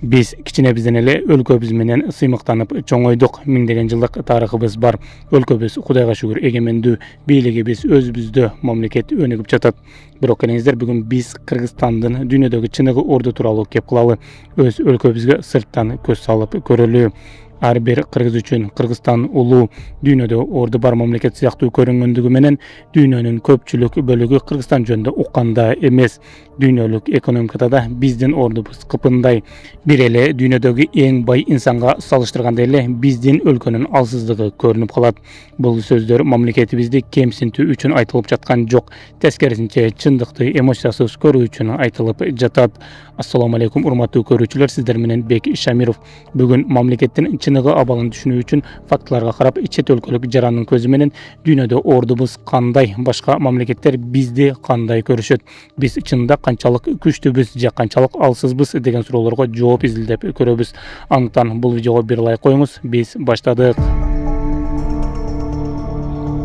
Biz kichinebizden ele өлкөбүз менен сыймыктанып чоңойдук. Миңдеген жылдык тарыхыбыз бар. Өлкөбүз Кудайга шүгүр эгемендүү, бийлигибиз өзүбүздө мамлекет өнүгүп жатат. Бирок келиңиздер, бүгүн биз Кыргызстандын дүйнөдөгү чыныгы орду тууралуу кеп кылалы. Өз өлкөбүзгө сырттан көз салып көрөлү. Ар бир кыргыз үчүн Кыргызстан улуу, дүйнөдө орду бар мамлекет сыяктуу көрүнгөндүгү менен дүйнөнүн көпчүлүк бөлүгү Кыргызстан жөнүндө укканда эмес. Дүйнөлүк экономикада да биздин ордубуз кыпындай. Бир эле дүйнөдөгү эң бай инсанга салыштырганда эле биздин өлкөнүн алсыздыгы көрүнүп калат. Бул сөздөр мамлекетибизди кемсинтүү үчүн айтылып жаткан жок. Тескерисинче чындыкты эмоциясыз көрүү үчүн айтылып жатат. Ассаламу алейкум, урматтуу көрүүчүлөр, сиздер менен Бек Шамиров. Бүгүн мамлекеттин чыныгы абалын түшүнүү үчүн фактыларга карап, чет өлкөлүк жарандын көзү менен дүйнөдө ордубуз кандай, башка мамлекеттер бизди кандай көрүшөт, биз чынында канчалык күчтүүбүз же канчалык алсызбыз деген суроолорго жооп изилдеп көрөбүз. Андыктан бул видеого бир лайк коюңуз. Биз баштадык.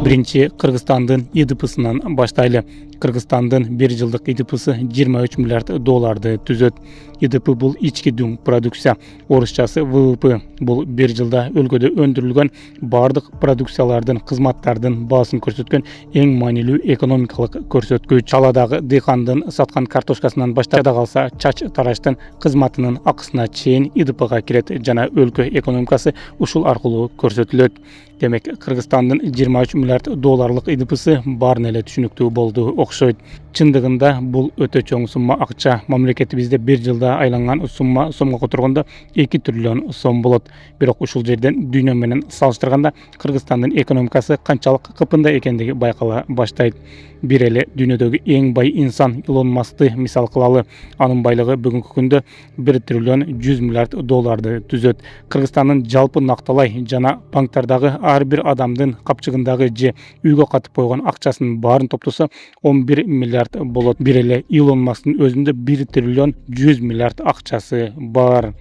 Биринчи Кыргызстандын ИДПсынан баштайлы. Кыргызстандын бир жылдык ИДПсы 23 миллиард долларды түзөт. ИДП бул ички дүң продукция, орусчасы ВВП. Бул бир жылда өлкөдө өндүрүлгөн бардык продукциялардын, кызматтардын баасын көрсөткөн эң маанилүү экономикалык көрсөткүч. Чаладагы дыйкандын саткан картошкасынан баштап калса, чач тараштын кызматынын акысына чейин ИДПга кирет жана өлкө экономикасы ушул аркылуу көрсөтүлөт. Демек, Кыргызстандын 23 миллиард долларлык ИДПсы баарын эле түшүнүктүү болду окшойт. Чындыгында бул өтө чоң сумма акча. Мамлекетибизде бир жылда айланган сумма сомго которгондо 2 триллион сом болот. Бирок ушул жерден дүйнө менен салыштырганда Кыргызстандын экономикасы канчалык кыпында экендиги байкала баштайт. Бир эле дүйнөдөгү эң бай инсан Илон Маскты мисал кылалы. Анын байлыгы бүгүнкү күндө 1 триллион 100 миллиард долларды түзөт. Кыргызстандын жалпы накталай жана банктардагы ар бир адамдын капчыгындагы же үйгө катып койгон акчасынын баарын топтосо 11 миллиард болот. Бир эле Илон Масктын өзүндө 1 триллион 100 миллиард акчасы бар.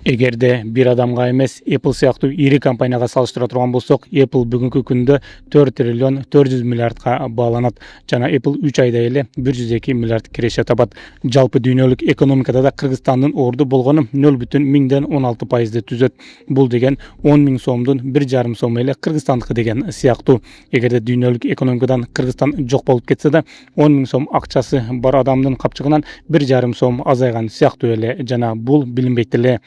Эгерде бир адамга эмес, Apple сыяктуу ири компанияга салыштыра турган болсок, Apple бүгүнкү күндө 4 триллион 400 миллиардга бааланат. Жана Apple 3 айда эле 102 миллиард киреше табат. Жалпы дүйнөлүк экономикада да Кыргызстандын орду болгону 0,16% түзөт. Бул деген 10 000 сомдун 1,5 сом эле Кыргызстандыкы деген сыяктуу. Эгерде дүйнөлүк экономикадан Кыргызстан жок болуп кетсе да, 10 000 сом акчасы бар адамдын капчыгынан 1,5 сом азайган сыяктуу эле, жана бул билинбейт эле.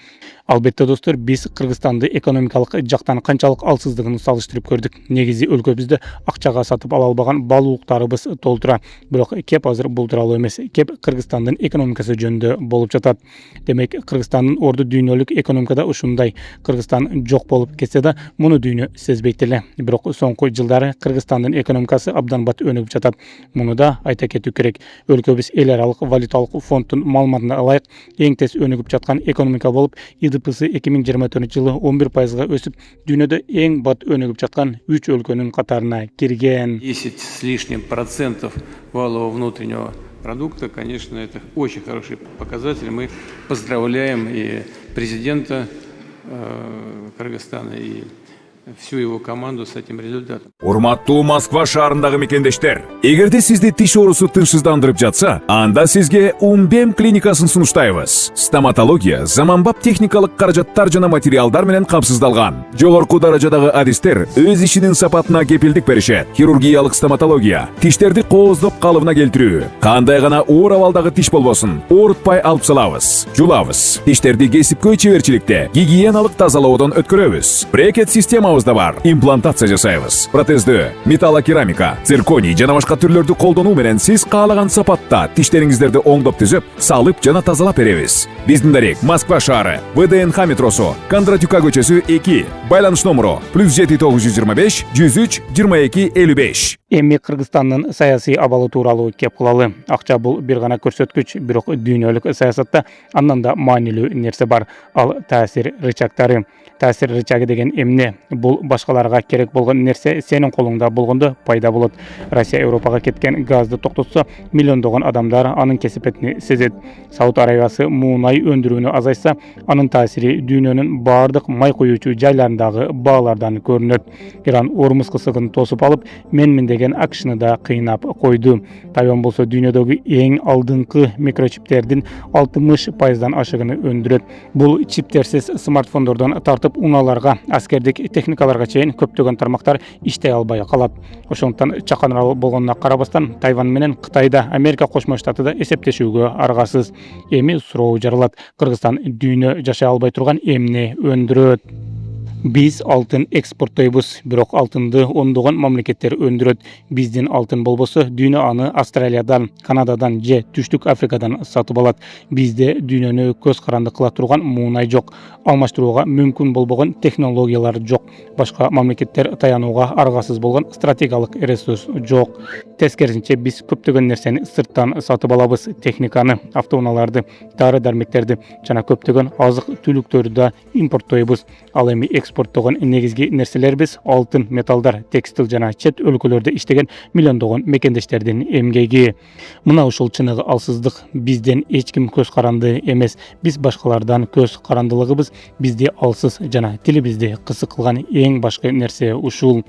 Албетте достор, биз Кыргызстанды экономикалык жактан канчалык алсыздыгын салыштырып көрдүк. Негизи өлкөбүздө акчага сатып ала албаган баалуулуктарыбыз толтура. Бирок кеп азыр бул тууралуу эмес, кеп Кыргызстандын экономикасы жөнүндө болуп жатат. Демек, Кыргызстандын орду дүйнөлүк экономикада ушундай. Кыргызстан жок болуп кетсе да, муну дүйнө сезбейт эле. Бирок соңку жылдары Кыргызстандын экономикасы абдан бат өнүгүп жатат. Муну да айта кетүү керек. Өлкөбүз эл аралык валюталык фонддун маалыматына ылайык эң тез өнүгүп жаткан экономика болуп, ИДПсы 2024 жылы 11%га өсүп, дүйнөдө эң бат өнүгүп жаткан 3 өлкөнүн катарына кирген. 10 с лишним процентов валового внутреннего продукта, конечно, это очень хороший показатель. Мы поздравляем и президента Кыргызстана, и всю его команду с этим результатом. Урматтуу Москва шаарындагы мекендештер, эгерде сизди тиш оорусу тынчсыздандырып жатса, анда сизге Умбем клиникасын сунуштайбыз. Стоматология заманбап техникалык каражаттар жана материалдар менен камсыздалган. Жогорку даражадагы адистер өз ишинин сапатына кепилдик беришет. Хирургиялык стоматология, тиштерди кооздоп калыбына келтирүү, кандай гана оор абалдагы тиш болбосун, оорутпай алып салабыз, жулабыз. Тиштерди кесипкөй чеберчиликте, гигиеналык тазалоодон өткөрөбүз. Брекет системабыз да бар. Имплантация жасайбыз. Протездөө, металлокерамика, цирконий жана башка түрлөрдү колдонуу менен сиз каалаган сапатта тиштериңиздерди оңдоп түзөп, салып жана тазалап беребиз. Биздин дарек Москва шаары, ВДНХ метросу, Кондратюка көчөсү 2, байланыш номуру +7 925 103 22 55. Эми Кыргызстандын саясий абалы тууралуу кеп кылалы. Акча бул бир гана көрсөткүч, бирок дүйнөлүк саясатта андан да маанилүү нерсе бар. Ал таасир рычагтары. Таасир рычагы деген эмне? бул башкаларга керек болгон нерсе сенин колуңда болгондо пайда болот. Россия Европага кеткен газды токтотсо, миллиондогон адамдар анын кесепетин сезет. Сауд Арабиясы муунай өндүрүүнү азайтса, анын таасири дүйнөнүн бардык май коюучу жайларындагы баалардан көрүнөт. Иран Ормуз кысыгын тосуп алып, менмин деген акшны да кыйнап койду. Тайвань болсо дүйнөдөгү эң алдыңкы микрочиптердин 60% ашыгын өндүрөт. Бул чиптерсиз смартфондордон тартып унааларга, аскердик техникаларга чейин көптөгөн тармактар иштей албай калат. Ошондуктан чаканырал болгонуна карабастан, Тайвань менен Кытайда, Америка Кошмо Штатыда эсептешүүгө аргасыз. Эми суроо жаралат: Кыргызстан дүйнө жашай албай турган эмне өндүрөт? Биз алтын экспорттойбуз, бирок алтынды ондогон мамлекеттер өндүрөт. Биздин алтын болбосо, дүйнө аны Австралиядан, Канададан же Түштүк Африкадан сатып алат. Бизде дүйнөнү көз каранды кыла турган муунай жок. Алмаштырууга мүмкүн болбогон технологиялар жок. Башка мамлекеттер таянууга аргасыз болгон стратегиялык ресурс жок. Тескерисинче, биз көптөгөн нерсени сырттан сатып алабыз: техниканы, автоунааларды, дары-дармектерди жана көптөгөн азык-түлүктөрдү да импорттойбуз. Ал эми экспорттогон негизги нерселербиз алтын, металлдар, текстил жана чет өлкөлөрдө иштеген миллиондогон мекендештердин эмгеги. Мына ушул чыныгы алсыздык. Бизден эч ким көз каранды эмес. Биз башкалардан көз карандылыгыбыз бизди алсыз жана тилибизди кысык кылган эң башкы нерсе ушул.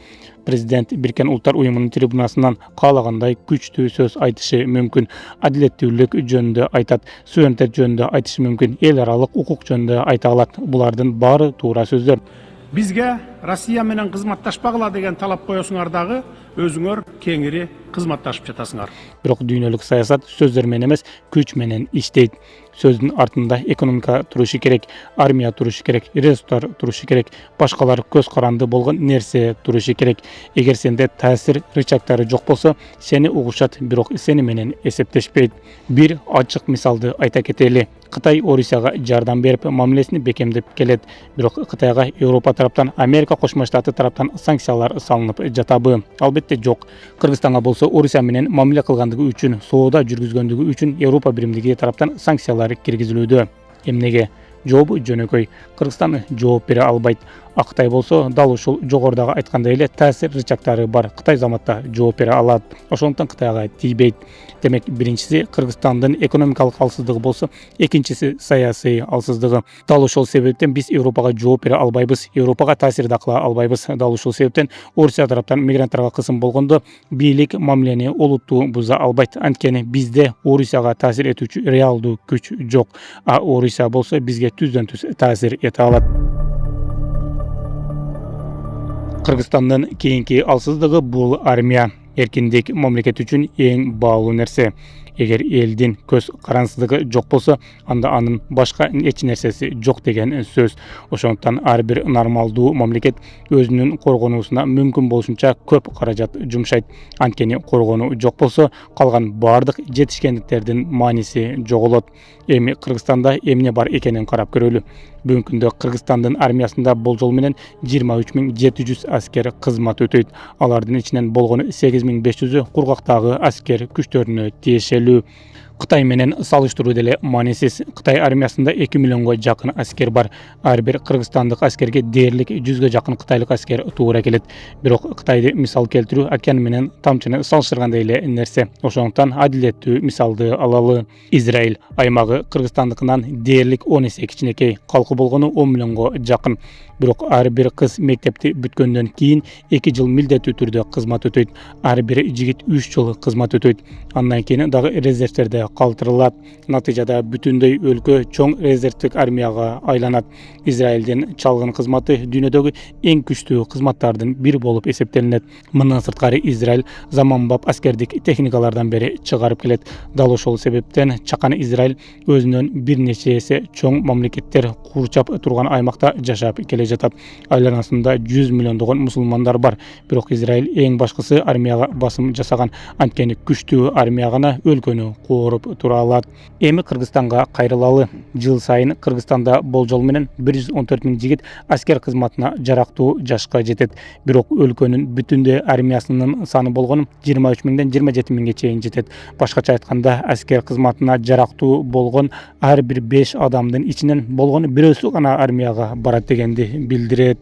Президент Биркен Улуттар уюмунун трибунасынан каалагандай күчтүү сөз айтышы мүмкүн. Адилеттүүлүк жөнүндө айтат, суверенитет жөнүндө айтышы мүмкүн, эл аралык укук жөнүндө айта алат. Булардын баары туура сөздөр. Бизге Россия менен кызматташпагыла деген талап коесуңар дагы өзүңөр кеңири кызматташып жатасыңар. Бирок дүйнөлүк саясат сөздөр менен эмес, күч менен иштейт. Сөздүн артында экономика турушу керек, армия турушу керек, ресурстар турушу керек, башкалар көз каранды болгон нерсе турушу керек. Эгер сенде таасир рычагтары жок болсо, сени угушат, бирок сени менен эсептешпейт. Бир ачык мисалды айта кетели. Кытай Орусияга жардам берип, мамилесин бекемдеп келет. Бирок Кытайга Европа тараптан, Америка Кошмо Штаты тараптан санкциялар салынып жатабы? Албетте жок. Кыргызстанга болсо Орусия менен мамиле кылгандыгы үчүн, соода жүргүзгөндүгү үчүн Европа биримдиги тараптан санкциялар киргизилүүдө. Эмнеге? Жообу жөнөкөй. Кыргызстан жооп бере албайт. А Кытай болсо дал ушул жогорудагы айткандай эле таасир рычагтары бар. Кытай заматта жооп бере алат. Ошондуктан Кытайга тийбейт. Демек, биринчиси Кыргызстандын экономикалык алсыздыгы болсо, экинчиси саясий алсыздыгы. Дал ушул себептен биз Европага жооп бере албайбыз, Европага таасир да кыла албайбыз. Дал ушул себептен Орусия тараптан мигранттарга кысым болгондо бийлик мамилени олуттуу буза албайт. Анткени бизде Орусияга таасир этүүчү реалдуу күч жок. А Орусия болсо бизге түздөн түз таасир эте алат. Кыргызстандын кийинки алсыздыгы бул армия. Эркиндик мамлекет үчүн эң баалуу нерсе. Эгер элдин көз карансыздыгы жок болсо, анда анын башка эч нерсеси жок деген сөз. Ошондуктан ар бир нормалдуу мамлекет өзүнүн коргонуусуна мүмкүн болушунча көп каражат жумшайт. Анткени коргонуу жок болсо, калган бардык жетишкендиктердин мааниси жоголот. Эми Кыргызстанда эмне бар экенин карап көрөлү. Бүгүнкү күндө Кыргызстандын армиясында болжол менен 23.700 аскер кызмат өтөйт. Алардын ичинен болгону 8.500-ü кургактагы аскер күчтөрүнө тиешелүү. Кытай менен салыштыруу деле маанисиз. Кытай армиясында 2 миллионго жакын аскер бар. Ар бир кыргызстандык аскерге дээрлик 100га жакын кытайлык аскер туура келет. Бирок Кытайды мисал келтирүү океан менен тамчыны салыштыргандай эле нерсе. Ошондуктан адилеттүү мисалды алалы. Израиль аймагы Кыргызстандыкынан дээрлик 10 эсе кичинекей, калкы болгону 10 миллионго жакын. Бирок ар бир кыз мектепти бүткөндөн кийин 2 жыл милдеттүү түрдө кызмат өтөйт. Ар бир жигит 3 жыл кызмат өтөйт. Андан кийин дагы резервтерде калтырылат. Натыйжада бүтүндөй өлкө чоң резервтик армияга айланат. Израилдин чалгын кызматы дүйнөдөгү эң күчтүү кызматтардын бири болуп эсептелинет. Мындан сырткары Израиль заманбап аскердик техникалардан бери чыгарып келет. Дал ошол себептен чакан Израиль өзүнөн бир нече эсе чоң мамлекеттер курчап турган аймакта жашап келе жатат. Айланасында 100 миллиондогон мусулмандар бар. Бирок Израиль эң башкысы армияга басым жасаган. Анткени күчтүү армия гана өлкөнү кооруп көп тура алат. Эми Кыргызстанга кайрылалы. Жыл сайын Кыргызстанда болжол менен 114 000 жигит аскер кызматына жарактуу жашка жетет. Бирок өлкөнүн бүтүндөй армиясынын саны болгон 23 000ден 27 000ге чейин жетет. Башкача айтканда, аскер кызматына жарактуу болгон ар бир 5 адамдын ичинен болгону бирөөсү гана армияга барат дегенди билдирет.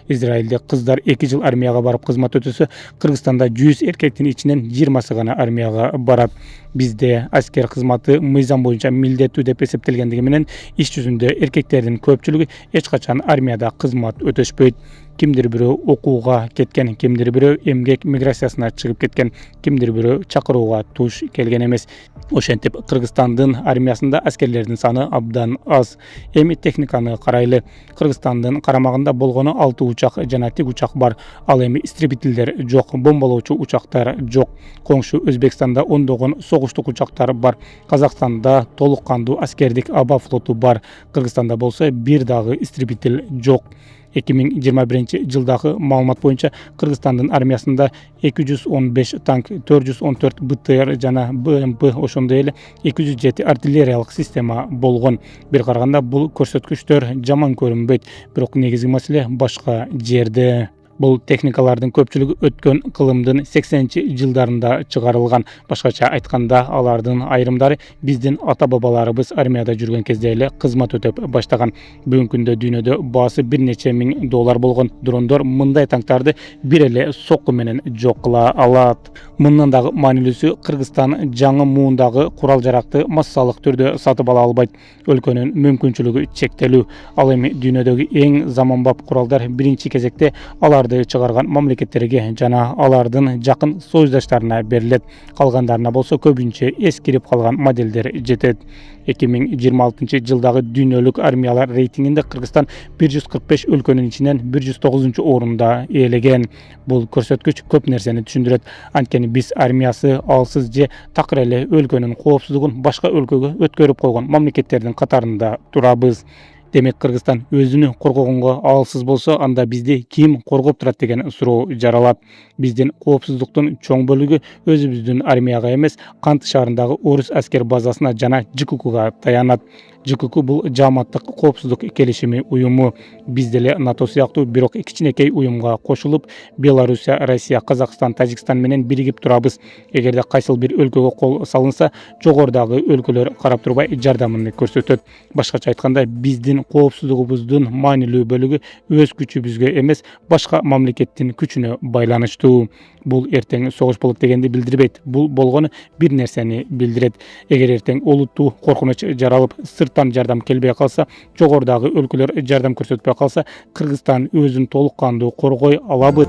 Израилде кыздар 2 жыл армияга барып кызмат өтөсө, Кыргызстанда 100 эркектин ичинен 20сы гана армияга барат. Бизде аскер кызматы мыйзам боюнча милдеттүү деп эсептелгендиги менен иш жүзүндө эркектердин көпчүлүгү эч качан армияда кызмат өтөшпөйт. Кимдир бирөө окууга кеткен, кимдир бирөө эмгек миграциясына чыгып кеткен, кимдир бирөө чакырууга туш келген эмес. Ошентип Кыргызстандын армиясында аскерлердин саны абдан аз. Эми техниканы карайлы. Кыргызстандын карамагында болгону 6 учак жана тик учак бар. Ал эми истребительдер жок, бомбалоочу учактар жок. Коңшу Өзбекстанда ондогон согуштук учактар бар. Казакстанда толук кандуу аскердик аба флоту бар. Кыргызстанда болсо бир дагы истребитель жок. 2021-жылдагы маалымат боюнча Кыргызстандын армиясында 215 танк, 414 БТР жана БМП, ошондой эле 207 артиллериялык система болгон. Бир караганда бул көрсөткүчтөр жаман көрүнбөйт, бирок негизги маселе башка жерде. Бул техникалардын көпчүлүгү өткөн кылымдын 80-жылдарында чыгарылган. Башкача айтканда, алардын айрымдары биздин ата-бабаларыбыз армияда жүргөн кезде эле кызмат өтөп баштаган. Бүгүнкү күндө дүйнөдө баасы бир нече миң доллар болгон дрондор мындай танктарды бир эле сокку менен жок кыла алат. Мындан дагы маанилүүсү, Кыргызстан жаңы муундагы курал-жаракты массалык түрдө сатып ала албайт. Өлкөнүн мүмкүнчүлүгү чектелүү. Ал эми дүйнөдөгү эң заманбап куралдар биринчи кезекте аларды чыгарган мамлекеттерге жана алардын жакын союздаштарына берилет. Калгандарына болсо көбүнчө эскирип калган моделдер жетет. 2026-жылдагы дүйнөлүк армиялар рейтингинде Кыргызстан 145 өлкөнүн ичинен 109-орунда ээлеген. Бул көрсөткүч көп нерсени түшүндүрөт. Анткени биз армиясы алсыз же такыр эле өлкөнүн коопсуздугун башка өлкөгө өткөрүп койгон мамлекеттердин катарында турабыз. Демек Кыргызстан өзүнү коргогонго алсыз болсо, анда бизди ким коргоп турат деген суроо жаралат. Биздин коопсуздуктун чоң бөлүгү өзүбүздүн армияга эмес, Кант шаарындагы орус аскер базасына жана ЖККга таянат. ЖКК бул жааматтык коопсуздук келишими уюму. Биз деле НАТО сыяктуу бирок кичинекей уюмга кошулуп, Белоруссия, Россия, Казакстан, Тажикстан менен биригип турабыз. Эгерде кайсыл бир өлкөгө кол салынса, жогорудагы өлкөлөр карап турбай жардамын көрсөтөт. Башкача айтканда, биздин коопсуздугубуздун маанилүү бөлүгү өз күчүбүзгө эмес, башка мамлекеттин күчүнө байланыштуу. Бул эртең согуш болот дегенди билдирбейт. Бул болгону бир нерсени билдирет. Эгер эртең олуттуу коркунуч жаралып, сырттан жардам келбей калса, жогорудагы өлкөлөр жардам көрсөтпөй калса, Кыргызстан өзүн толук кандуу коргой алабы.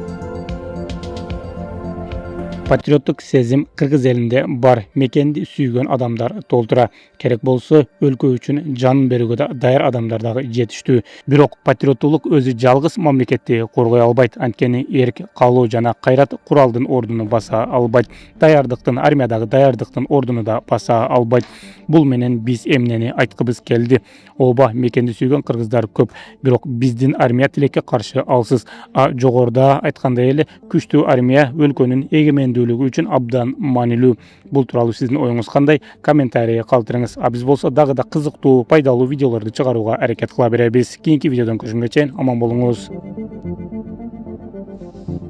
Патриоттук сезим кыргыз элинде бар, мекенди сүйгөн адамдар толтура. Керек болсо өлкө үчүн жанын берүүгө да даяр адамдар дагы жетиштүү. Бирок патриоттуулук өзү жалгыз мамлекетти коргой албайт. Анткени эрк, каалоо жана кайрат куралдын ордуну баса албайт. Даярдыктын, армиядагы даярдыктын ордуну да баса албайт. Бул менен биз эмнени айткыбыз келди? Ооба, мекенди сүйгөн кыргыздар көп, бирок биздин армия тилекке каршы алсыз. Жогоруда айткандай эле, күчтүү армия өлкөнүн эгемендүүлүгү үчүн абдан маанилүү. Бул тууралуу сиздин оюңуз кандай? Комментарий калтырыңыз. Биз болсо дагы да кызыктуу, пайдалуу видеолорду чыгарууга аракет кыла беребиз. Кийинки видеодон көрүшкөнгө чейин аман болуңуз.